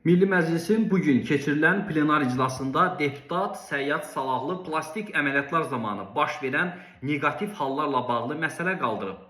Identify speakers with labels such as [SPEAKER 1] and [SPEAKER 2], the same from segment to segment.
[SPEAKER 1] Milli Məclisin bugün keçirilən plenar iclasında deputat Səyyad Salahlı plastik əməliyyatlar zamanı baş verən negativ hallarla bağlı məsələ qaldırıb.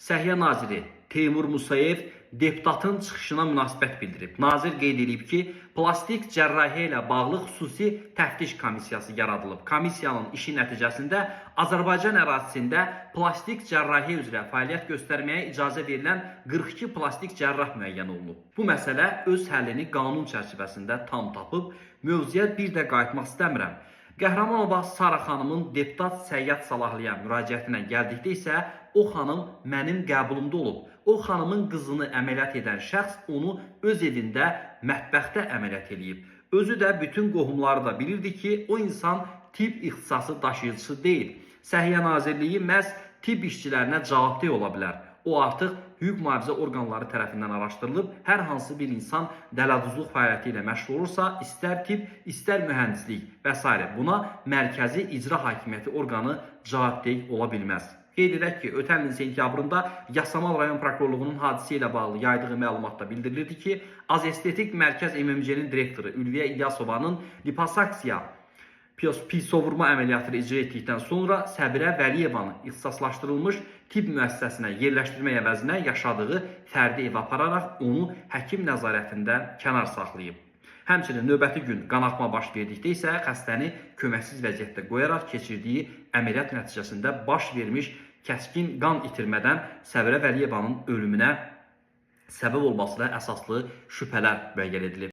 [SPEAKER 1] Səhiyyə naziri Teymur Musayev deputatın çıxışına münasibət bildirib. Nazir qeyd edib ki, plastik cərrahiyyə ilə bağlı xüsusi təftiş komissiyası yaradılıb. Komissiyanın işi nəticəsində Azərbaycan ərazisində plastik cərrahiyyə üzrə fəaliyyət göstərməyə icazə verilən 42 plastik cərrah müəyyən olunub. Bu məsələ öz həllini qanun çərçivəsində tam tapıb, mövzuya bir də qayıtmaq istəmirəm. Qəhrəmanova Sara xanımın deputat Səyyad Salahlıya müraciətinə gəldikdə isə o xanım mənim qəbulumda olub. O xanımın qızını əməliyyat edən şəxs onu öz evində mətbəxdə əməliyyat edib. Özü də bütün qohumları da bilirdi ki, o insan tibb ixtisası daşıyıcısı deyil. Səhiyyə Nazirliyi məhz tibb işçilərinə cavabdeh ola bilər. O artıq hüquq mühafizə orqanları tərəfindən araşdırılıb, hər hansı bir insan dələduzluq fəaliyyəti ilə məşğul olursa, istər tibb, istər mühəndislik və s. buna mərkəzi icra hakimiyyəti orqanı cavabdeh ola bilməz. Qeyd edək ki, ötən ilin sentyabrında Yasamal rayon prokurorluğunun hadisə ilə bağlı yaydığı məlumatda bildirilirdi ki, Azestetik Mərkəz MMC-nin direktoru Ülviyə İlyasovanın liposaksiya pisovurma əməliyyatını icra etdikdən sonra Səbirə Vəliyevanı ixtisaslaşdırılmış tibb müəssisəsinə yerləşdirmək əvəzinə yaşadığı fərdi evə apararaq onu həkim nəzarətində kənar saxlayıb. Həmçinin növbəti gün qanaxma baş verdikdə isə xəstəni köməksiz vəziyyətdə qoyaraq keçirdiyi əməliyyat nəticəsində baş vermiş kəskin qan itirmədən Səbirə Vəliyevanın ölümünə səbəb olmasına əsaslı şübhələr müəyyən edilib.